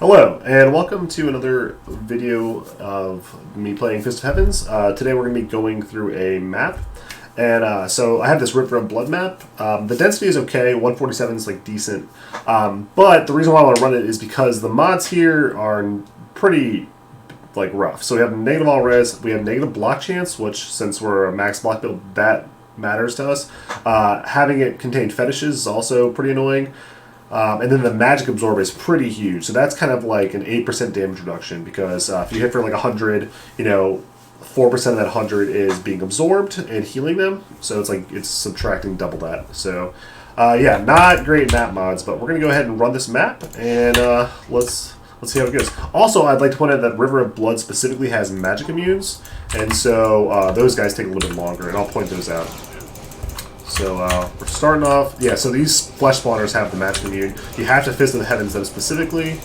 Hello, and welcome to another video of me playing Fist of Heavens. Today we're going to be going through a map, and so I have this River of Blood map. The density is okay, 147 is like decent, but the reason why I want to run it is because the mods here are pretty like rough. So we have negative all res, we have negative block chance, which since we're a max block build, that matters to us. Having it contain fetishes is also pretty annoying. And then the magic absorb is pretty huge, so that's kind of like an 8% damage reduction because if you hit for like 100, 4% of that 100 is being absorbed and healing them, so it's like it's subtracting double that. So yeah, not great map mods, but we're gonna go ahead and run this map and let's see how it goes. Also, I'd like to point out that River of Blood specifically has magic immunes, and so those guys take a little bit longer, and I'll point those out. So we're starting off, yeah, so these flesh spawners have the magic immune. You have to Fist of the Heavens them specifically.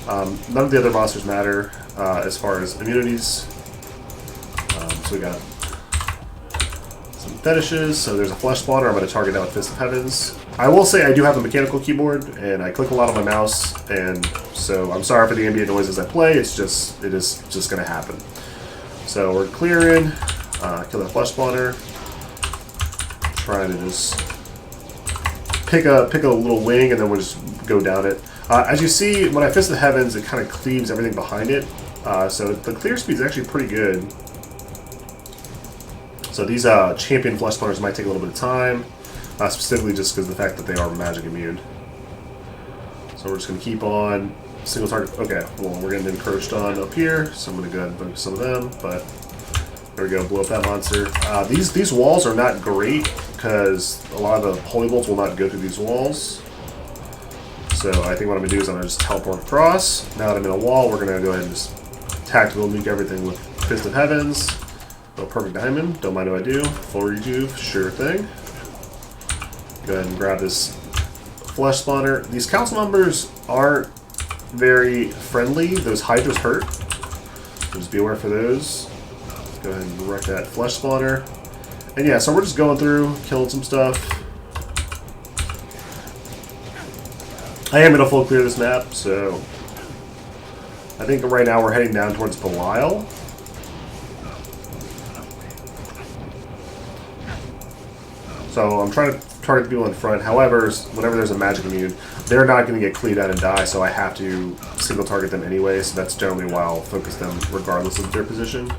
None of the other monsters matter as far as immunities. So we got some fetishes, so there's a flesh spawner. I'm going to target that with Fist of Heavens. I will say I do have a mechanical keyboard, and I click a lot on my mouse, and so I'm sorry for the ambient noise as I play, it is just going to happen. So we're clearing, kill that flesh spawner. Trying to just pick a little wing and then we'll just go down it. As you see, when I Fist the Heavens, it kind of cleaves everything behind it. So the clear speed is actually pretty good. So these champion flesh spawners might take a little bit of time, specifically just because of the fact that they are magic immune. So we're just going to keep on single target. Okay, well we're getting encroached on up here, so I'm going to go ahead and focus some of them, but there we go, blow up that monster. These walls are not great because a lot of the holy bolts will not go through these walls. So I think what I'm going to do is I'm going to just teleport across. Now that I'm in a wall, we're going to go ahead and just tactical nuke everything with Fist of Heavens. Oh, perfect diamond. Don't mind what I do. Full rejuve. Sure thing. Go ahead and grab this flesh spawner. These council members aren't very friendly. Those hydras hurt. So just be aware for those. Go ahead and wreck that flesh spawner. And yeah, so we're just going through, killing some stuff. I am going to full clear this map, so I think right now we're heading down towards Belial. So I'm trying to target the people in front. However, whenever there's a magic immune, they're not going to get cleaved out and die, so I have to single target them anyway, so that's generally why I'll focus them regardless of their position.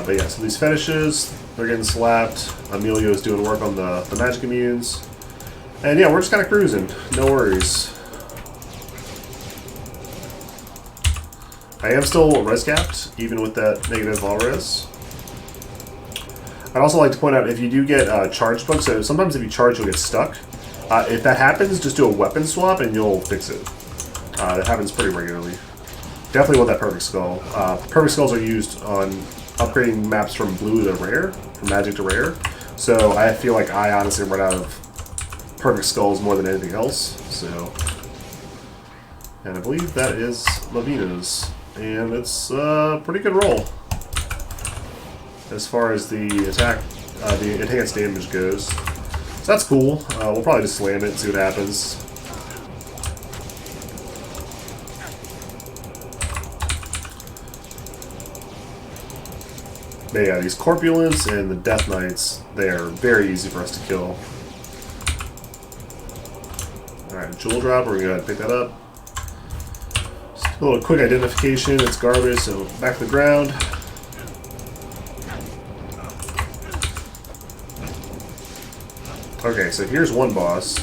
But yeah, so these fetishes, they're getting slapped. Emilio's doing work on the magic immunes. And yeah, we're just kind of cruising. No worries. I am still res capped, even with that negative all res. I'd also like to point out, if you do get charge bugs, so sometimes if you charge, you'll get stuck. If that happens, just do a weapon swap and you'll fix it. That happens pretty regularly. Definitely want that perfect skull. Perfect skulls are used on upgrading maps from blue to rare, from magic to rare. So I feel like I honestly run out of perfect skulls more than anything else. So, and I believe that is Lavina's, and it's a pretty good roll as far as the attack, the enhanced damage goes. So that's cool. We'll probably just slam it and see what happens. But yeah, these Corpulents and the Death Knights, they are very easy for us to kill. Alright, Jewel Drop, we're going to go ahead and pick that up. Just a little quick identification, it's garbage, so back to the ground. Okay, so here's one boss.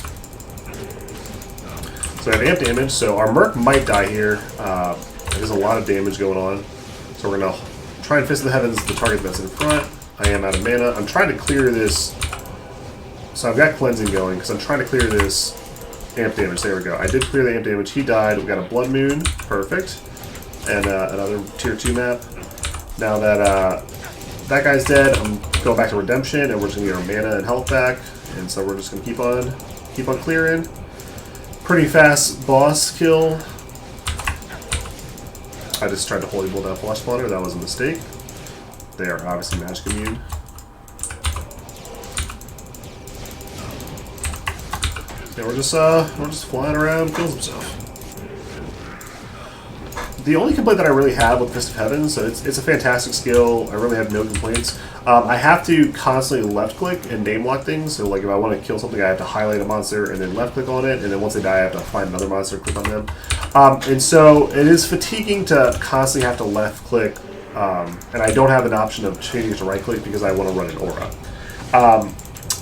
So I have amp damage, so our Merc might die here. There's a lot of damage going on. So we're going to try and Fist of the Heavens, the target that's in front. I am out of mana. I'm trying to clear this. So I've got cleansing going because I'm trying to clear this amp damage. There we go. I did clear the amp damage. He died. We got a Blood Moon. Perfect. And another tier 2 map. Now that that guy's dead, I'm going back to Redemption, and we're just going to get our mana and health back. And so we're just going to keep on clearing. Pretty fast boss kill. I just tried to holy blow that flesh spawner. That was a mistake. They are obviously magic immune. Yeah, we're just flying around, kills himself. The only complaint that I really have with Fist of Heaven, so it's a fantastic skill. I really have no complaints. I have to constantly left click and name lock things. So like if I want to kill something, I have to highlight a monster and then left click on it, and then once they die, I have to find another monster, click on them. And so it is fatiguing to constantly have to left click, and I don't have an option of changing to right click because I want to run an aura.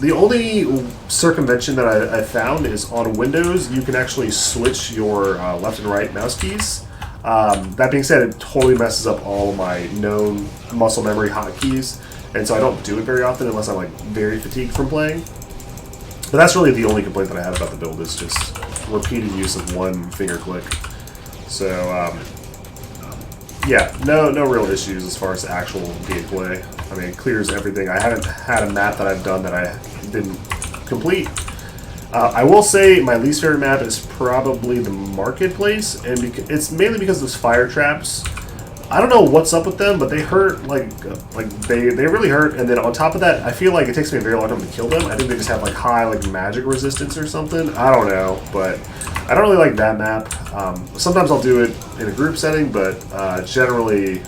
The only circumvention that I found is on Windows, you can actually switch your left and right mouse keys. That being said, it totally messes up all of my known muscle memory hotkeys, and so I don't do it very often unless I'm like very fatigued from playing. But that's really the only complaint that I have about the build, is just repeated use of one finger click. So yeah, no real issues as far as actual gameplay. I mean, it clears everything. I haven't had a map that I've done that I didn't complete. I will say my least favorite map is probably the marketplace, and it's mainly because of those fire traps. I don't know what's up with them, but they hurt, like they really hurt. And then on top of that, I feel like it takes me a very long time to kill them. I think they just have like high like magic resistance or something. I don't know, but I don't really like that map. Sometimes I'll do it in a group setting, but generally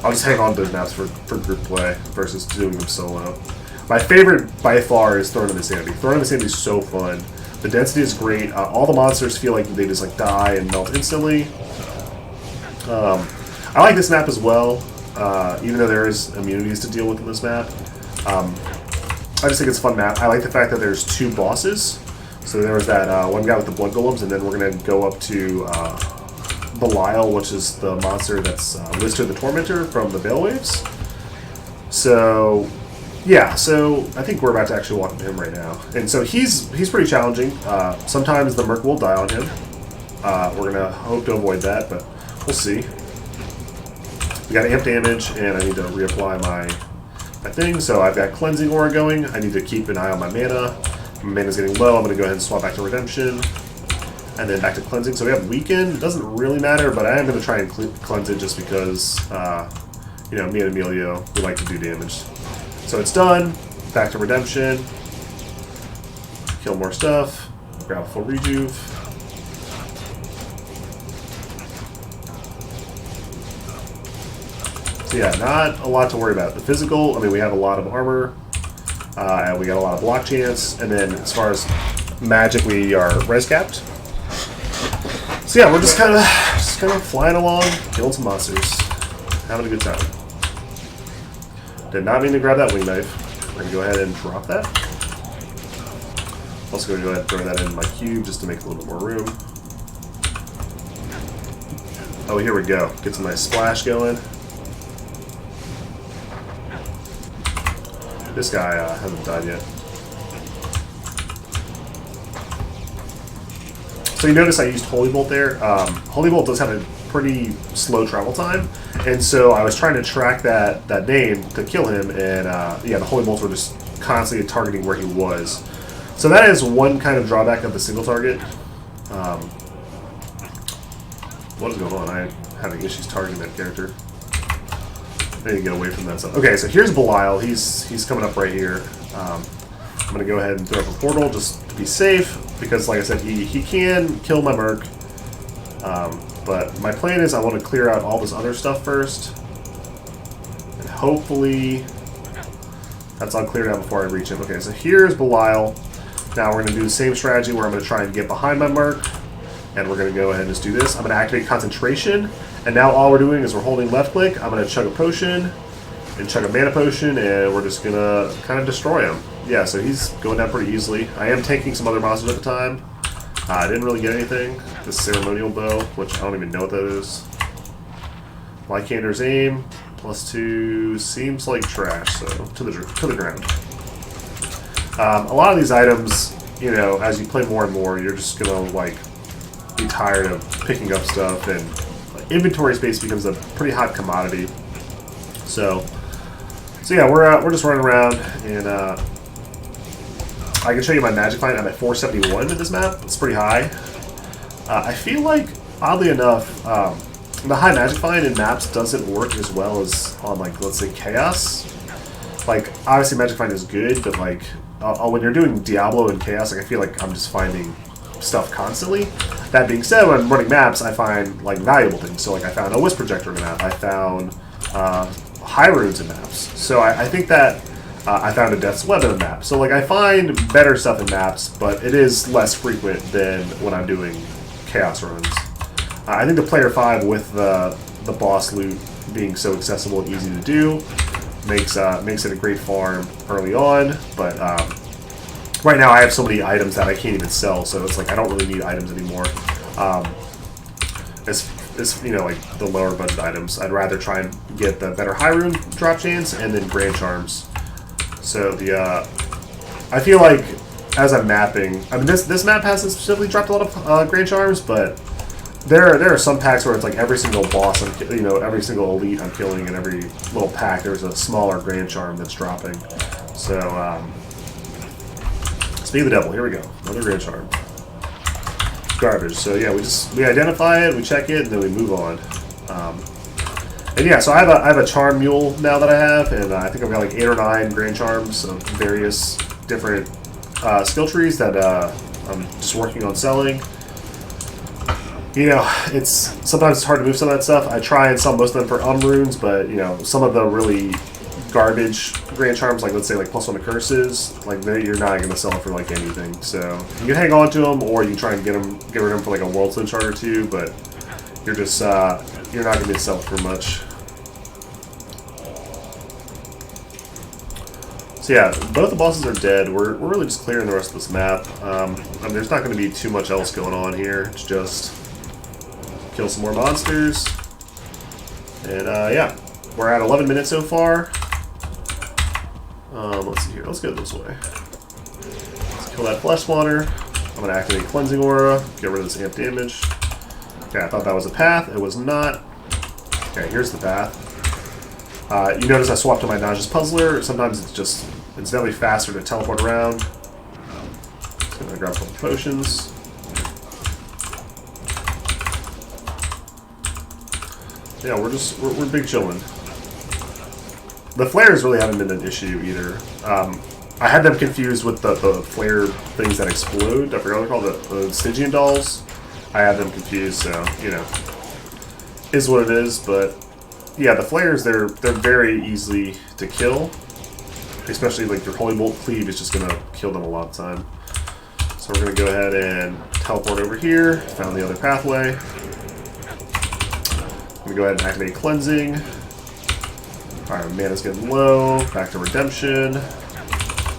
I'll just hang on to those maps for group play versus doing them solo. My favorite by far is Throne of Insanity. Throne of Insanity is so fun. The density is great. All the monsters feel like they just like die and melt instantly. I like this map as well, even though there is immunities to deal with in this map. I just think it's a fun map. I like the fact that there's two bosses. So there was that one guy with the blood golems, and then we're going to go up to Belial, which is the monster that's Lister the Tormentor from the Veil Waves. So yeah, so I think we're about to actually walk into him right now. And so he's pretty challenging. Sometimes the Merc will die on him. We're going to hope to avoid that, but we'll see. We got amp damage, and I need to reapply my thing. So I've got Cleansing Aura going. I need to keep an eye on my mana. My mana's getting low. I'm going to go ahead and swap back to Redemption. And then back to Cleansing. So we have Weaken. It doesn't really matter, but I am going to try and cleanse it just because, you know, me and Emilio, we like to do damage. So it's done. Back to Redemption. Kill more stuff. Grab a full rejuve. So yeah, not a lot to worry about. The physical, I mean, we have a lot of armor, and we got a lot of block chance, and then as far as magic, we are res capped. So yeah, we're just kind of flying along, killing some monsters, having a good time. Did not mean to grab that wing knife. We're gonna go ahead and drop that. Also gonna go ahead and throw that in my cube just to make a little bit more room. Oh, here we go. Get some nice splash going. This guy hasn't died yet. So you notice I used Holy Bolt there. Holy Bolt does have a pretty slow travel time, and so I was trying to track that name to kill him, and yeah, the Holy Bolts were just constantly targeting where he was. So that is one kind of drawback of the single target. What is going on? I'm having issues targeting that character. I need to get away from that stuff. Okay, so here's Belial. He's coming up right here. I'm going to go ahead and throw up a portal just to be safe, because like I said, he can kill my Merc. But my plan is I want to clear out all this other stuff first. And hopefully that's all cleared out before I reach him. Okay, so here's Belial. Now we're going to do the same strategy where I'm going to try and get behind my Merc. And we're going to go ahead and just do this. I'm going to activate Concentration. And now all we're doing is we're holding left click. I'm going to chug a potion and chug a mana potion, and we're just going to kind of destroy him. Yeah, so he's going down pretty easily. I am taking some other monsters at the time. I didn't really get anything. The Ceremonial Bow, which I don't even know what that is. Lycander's Aim, +2, seems like trash, so to the ground. A lot of these items, you know, as you play more and more, you're just going to, like, be tired of picking up stuff, and inventory space becomes a pretty hot commodity. So yeah, we're just running around, and I can show you my magic find. I'm at 471 in this map. It's pretty high. I feel like, oddly enough, the high magic find in maps doesn't work as well as on, like, let's say Chaos. Like, obviously magic find is good, but like when you're doing Diablo and Chaos, like, I feel like I'm just finding stuff constantly. That being said, when I'm running maps, I find like valuable things. So like I found a wisp projector in a map. I found high runes in maps. So I think that I found a death's web in a map. So like I find better stuff in maps, but it is less frequent than when I'm doing chaos runs. I think the player 5 with the boss loot being so accessible and easy to do makes it a great farm early on. But right now I have so many items that I can't even sell, so it's like I don't really need items anymore. It's you know, like the lower budget items, I'd rather try and get the better high rune drop chance and then grand charms. So I feel like as I'm mapping, I mean this map hasn't specifically dropped a lot of grand charms, but there are some packs where it's like every single boss, every single elite I'm killing in every little pack, there's a smaller grand charm that's dropping. So speak of the devil, here we go, another grand charm. Garbage. So yeah, we identify it, we check it, and then we move on. And yeah, so I have a charm mule now that I have, and I think I've got like 8 or 9 grand charms of various different skill trees that I'm just working on selling. You know, sometimes it's hard to move some of that stuff. I try and sell most of them for runes, but you know, some of the really garbage grand charms, like let's say like +1 to curses, like you're not going to sell it for like anything. So you can hang on to them, or you can try and get rid of them for like a world switch chart or two, but you're just you're not going to sell it for much. So yeah, both the bosses are dead. We're really just clearing the rest of this map. I mean, there's not going to be too much else going on here. It's just kill some more monsters, and yeah, we're at 11 minutes so far. Let's see here. Let's go this way. Let's kill that flesh spawner. I'm going to activate Cleansing Aura, get rid of this amp damage. Okay, I thought that was a path. It was not. Okay, here's the path. You notice I swapped to my Nauseous Puzzler. Sometimes it's definitely faster to teleport around. Just going to grab a couple potions. Yeah, we're big chillin'. The flares really haven't been an issue either. I had them confused with the flare things that explode. I forgot what they're called, the Stygian dolls. I had them confused, so, you know, is what it is. But yeah, the flares, they're very easy to kill. Especially like your Holy Bolt Cleave is just gonna kill them a lot of the time. So we're gonna go ahead and teleport over here. Found the other pathway. I'm gonna go ahead and activate Cleansing. Alright, mana's getting low. Back to Redemption.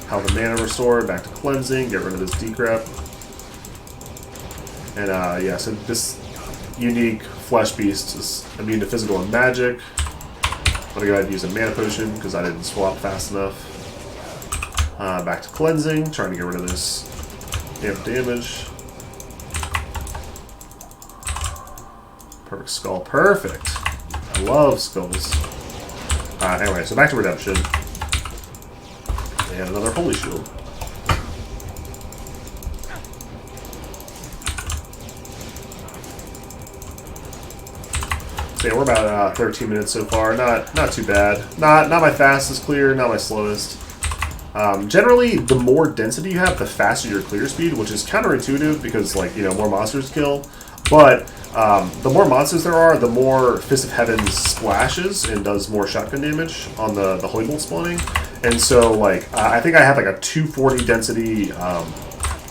Health and mana restored. Back to Cleansing. Get rid of this decrep. And yeah, so this unique Flesh Beast is immune to physical and magic. I'm gonna go ahead and use a mana potion because I didn't swap fast enough. Back to Cleansing. Trying to get rid of this amp damage. Perfect skull. Perfect. I love skulls. Anyway, so back to Redemption. And another Holy Shield. So yeah, we're about 13 minutes so far. Not too bad. Not my fastest clear, not my slowest. Generally, the more density you have, the faster your clear speed, which is counterintuitive because, like, you know, more monsters kill. But the more monsters there are, the more Fist of Heaven splashes and does more shotgun damage on the Holy Bolt spawning. And so, like, I think I had like a 240 density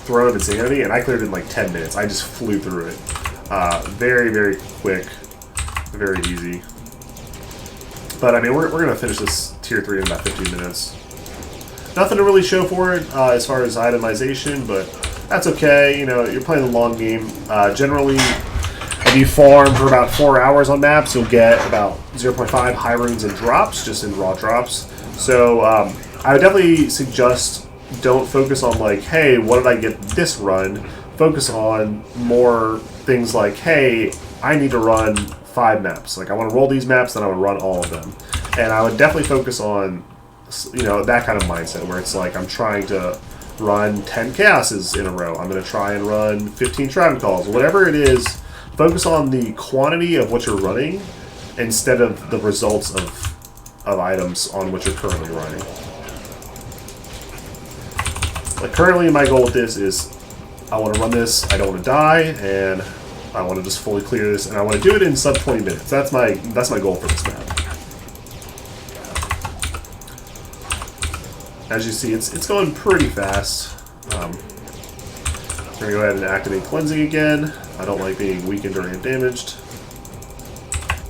Throne of Insanity, and I cleared it in like 10 minutes. I just flew through it. Very, very quick. Very easy. But, I mean, we're going to finish this Tier 3 in about 15 minutes. Nothing to really show for it as far as itemization, but that's okay. You know, you're playing the long game. Generally, if you farm for about 4 hours on maps, you'll get about 0.5 high runes and drops, just in raw drops. So I would definitely suggest don't focus on like, hey, what did I get this run? Focus on more things like, hey, I need to run 5 maps. Like, I want to roll these maps, then I would run all of them. And I would definitely focus on, you know, that kind of mindset where it's like, I'm trying to run 10 chaoses in a row. I'm going to try and run 15 Shroud Calls. Whatever it is, focus on the quantity of what you're running instead of the results of items on what you're currently running. Like, currently my goal with this is I want to run this. I don't want to die, and I want to just fully clear this, and I want to do it in sub 20 minutes. That's my goal for this map. As you see, it's going pretty fast. We're going to go ahead and activate cleansing again. I don't like being weakened or amp damaged.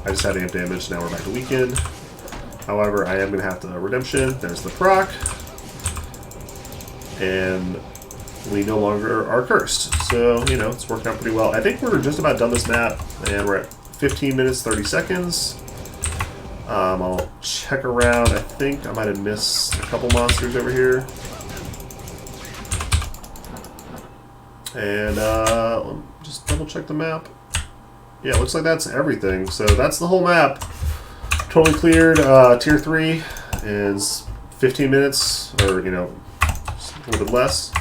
I just had amp damage, now we're back to weakened. However, I am going to have to redemption. There's the proc. And we no longer are cursed. So, you know, it's worked out pretty well. I think we're just about done this map, and we're at 15 minutes, 30 seconds. I'll check around. I think I might have missed a couple monsters over here. And let me just double check the map. Yeah, it looks like that's everything. So that's the whole map. Totally cleared. Tier 3 is 15 minutes, or, you know, a little bit less.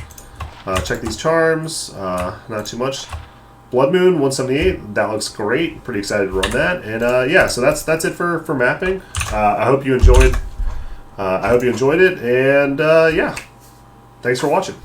Check these charms. Not too much. Blood Moon 178. That looks great. Pretty excited to run that. And yeah, so that's it for mapping. I hope you enjoyed. I hope you enjoyed it. And yeah, thanks for watching.